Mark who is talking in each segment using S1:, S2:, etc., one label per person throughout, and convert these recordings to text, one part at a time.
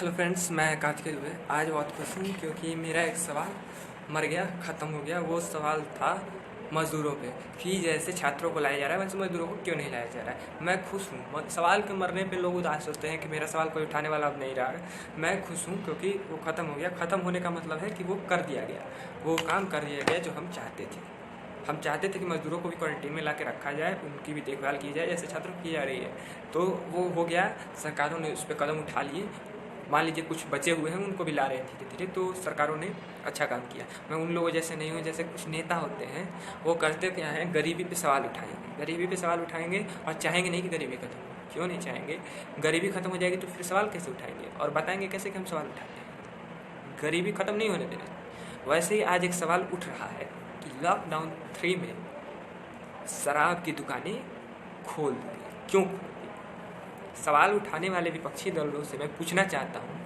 S1: Hello friends, मैं कार्तिकेय दुबे। आज बहुत खुश हूँ क्योंकि मेरा एक सवाल मर गया, ख़त्म हो गया। वो सवाल था मज़दूरों पे कि जैसे छात्रों को लाया जा रहा है वैसे मज़दूरों को क्यों नहीं लाया जा रहा है। मैं खुश हूँ। सवाल के मरने पे लोग उदास होते हैं कि मेरा सवाल कोई उठाने वाला अब नहीं रहा है। मैं खुश हूँ क्योंकि वो ख़त्म हो गया। ख़त्म होने का मतलब है कि वो कर दिया गया, वो काम कर दिया गया जो हम चाहते थे। हम चाहते थे कि मज़दूरों को भी क्वारंटीन में ला के रखा जाए, उनकी भी देखभाल की जाए जैसे छात्रों की जा रही है। तो वो हो गया, सरकारों ने उस पर कदम उठा लिए। मान लीजिए कुछ बचे हुए हैं, उनको भी ला रहे हैं धीरे धीरे, तो सरकारों ने अच्छा काम किया। मैं उन लोगों जैसे नहीं हूँ जैसे कुछ नेता होते हैं। वो करते क्या हैं, गरीबी पे सवाल उठाएंगे, गरीबी पे सवाल उठाएंगे और चाहेंगे नहीं कि गरीबी खत्म हो। क्यों नहीं चाहेंगे? गरीबी खत्म हो जाएगी तो फिर सवाल कैसे उठाएंगे और बताएंगे कैसे कि हम सवाल उठाते हैं। गरीबी खत्म नहीं होने देना। वैसे ही आज एक सवाल उठ रहा है कि लॉकडाउन 3 में शराब की दुकानें खोल दी, क्यों खोल दी? सवाल उठाने वाले विपक्षी दलों से मैं पूछना चाहता हूँ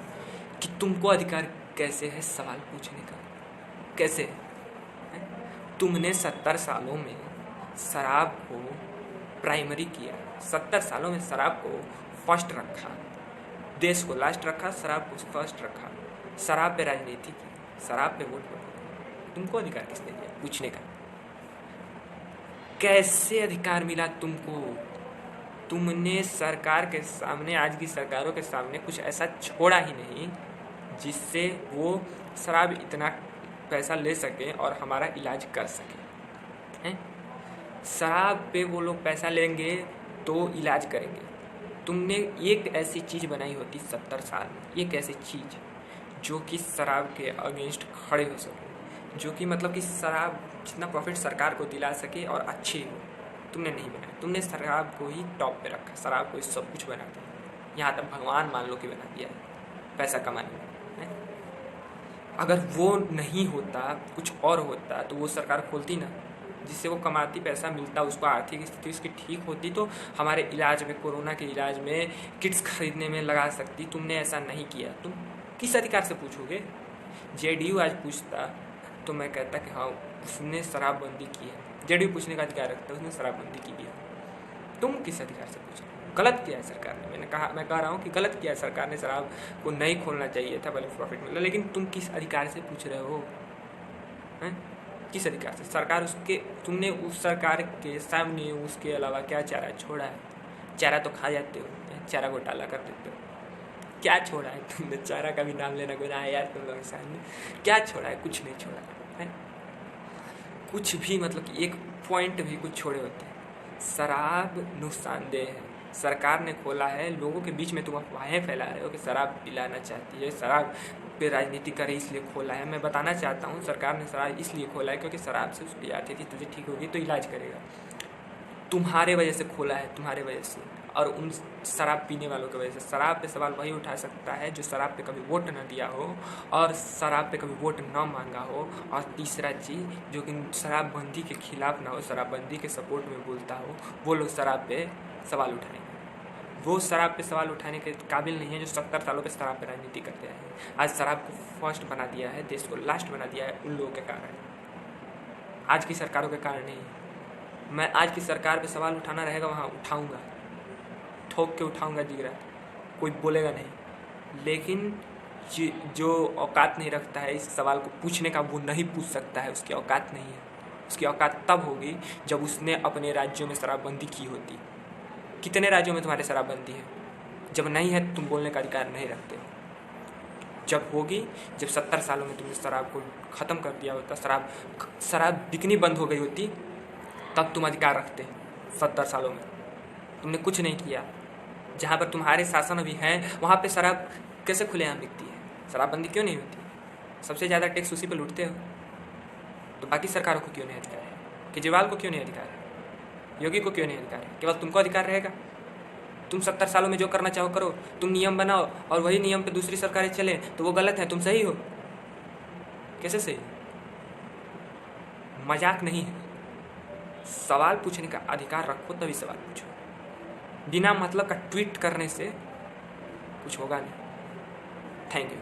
S1: कि तुमको अधिकार कैसे है सवाल पूछने का? कैसे है? तुमने 70 सालों में शराब को प्राइमरी किया, 70 सालों में शराब को फर्स्ट रखा, देश को लास्ट रखा, शराब को फर्स्ट रखा, शराब पे राजनीति की, शराब पे वोट बटोरा। तुमको अधिकार किसने दिया पूछने का? कैसे अधिकार मिला तुमको? तुमने सरकार के सामने, आज की सरकारों के सामने कुछ ऐसा छोड़ा ही नहीं जिससे वो शराब इतना पैसा ले सके और हमारा इलाज कर सके हैं। शराब पे वो लोग पैसा लेंगे तो इलाज करेंगे। तुमने एक ऐसी चीज़ बनाई होती 70 साल में, एक ऐसी चीज़ जो कि शराब के अगेंस्ट खड़े हो सके, जो कि मतलब कि शराब जितना प्रॉफिट सरकार को दिला सके और अच्छी हो। तुमने नहीं बनाया। तुमने शराब को ही टॉप पे रखा, शराब को ही सब कुछ बना दिया। यहाँ तक भगवान मान लो कि बना दिया है पैसा कमाने में। अगर वो नहीं होता, कुछ और होता, तो वो सरकार खोलती ना, जिससे वो कमाती, पैसा मिलता, उसको आर्थिक स्थिति उसकी ठीक होती तो हमारे इलाज में, कोरोना के इलाज में, किट्स खरीदने में लगा सकती। तुमने ऐसा नहीं किया। तुम किस अधिकार से पूछोगे? जेडीयू आज पूछता तो मैं कहता कि हाँ उसने शराबबंदी की है। जेडीयू पूछने का अधिकार रखता है, उसने शराबबंदी की है। तुम किस अधिकार से पूछ रहे हो? गलत किया है सरकार ने। मैं कह रहा हूँ कि गलत किया है सरकार ने, शराब को नहीं खोलना चाहिए था, भले प्रॉफिट मिला। लेकिन तुम किस अधिकार से पूछ रहे हो? हैं? किस अधिकार से? सरकार उसके, तुमने उस सरकार के सामने उसके अलावा क्या चारा छोड़ा है? चारा तो खा जाते हो, चारा घोटाला कर देते हो। क्या छोड़ा है तुमने? चारा का भी नाम लेना गुनाह है यार तुम लोगों के सामने। क्या छोड़ा है? कुछ नहीं छोड़ा है। कुछ भी, मतलब कि एक पॉइंट भी कुछ छोड़े होते हैं। शराब नुकसानदेह है, सरकार ने खोला है। लोगों के बीच में तुम अफवाहें फैला रहे हो कि शराब पिलाना चाहती है, शराब पे राजनीति करे इसलिए खोला है। मैं बताना चाहता हूँ शराब ने शराब इसलिए खोला है क्योंकि शराब से उसकी आती थी, तुझे ठीक होगी तो इलाज करेगा। तुम्हारे वजह से खोला है, तुम्हारे वजह से, और उन शराब पीने वालों की वजह से। शराब पे सवाल वही उठा सकता है जो शराब पे कभी वोट न दिया हो और शराब पे कभी वोट न मांगा हो। और तीसरा चीज़ जो कि शराबबंदी के खिलाफ ना हो, शराबबंदी के सपोर्ट में बोलता हो, वो लोग शराब पे सवाल उठाएंगे। वो शराब पे सवाल उठाने के काबिल नहीं है जो 70 सालों पे शराब पे राजनीति करते हैं। आज शराब को फर्स्ट बना दिया है, देश को लास्ट बना दिया है उन लोगों के कारण, आज की सरकारों के कारण नहीं। मैं आज की सरकार पे सवाल उठाना रहेगा वहाँ उठाऊँगा, ठोक के उठाऊँगा जिगरा, कोई बोलेगा नहीं। लेकिन जो औकात नहीं रखता है इस सवाल को पूछने का, वो नहीं पूछ सकता है, उसकी औकात नहीं है। उसकी औकात तब होगी जब उसने अपने राज्यों में शराबबंदी की होती। कितने राज्यों में तुम्हारे शराबबंदी है? जब नहीं है तुम बोलने का अधिकार नहीं रखते हो। जब होगी, जब 70 सालों में तुमने शराब को ख़त्म कर दिया होता, शराब बिकनी बंद हो गई होती, तब तुम अधिकार रखते। 70 सालों में तुमने कुछ नहीं किया। जहाँ पर तुम्हारे शासन अभी हैं वहाँ पे शराब कैसे खुलेआम बिकती है? शराबबंदी क्यों नहीं होती? सबसे ज़्यादा टैक्स उसी पर लूटते हो, तो बाकी सरकारों को क्यों नहीं अधिकार है? केजरीवाल को क्यों नहीं अधिकार है? योगी को क्यों नहीं अधिकार है? केवल तुमको अधिकार रहेगा? तुम 70 सालों में जो करना चाहो करो, तुम नियम बनाओ और वही नियम पे दूसरी सरकारें चले तो वो गलत है, तुम सही हो। कैसे सही? मजाक नहीं है। सवाल पूछने का अधिकार रखो तभी सवाल पूछो। बिना मतलब का ट्वीट करने से कुछ होगा नहीं। Thank you.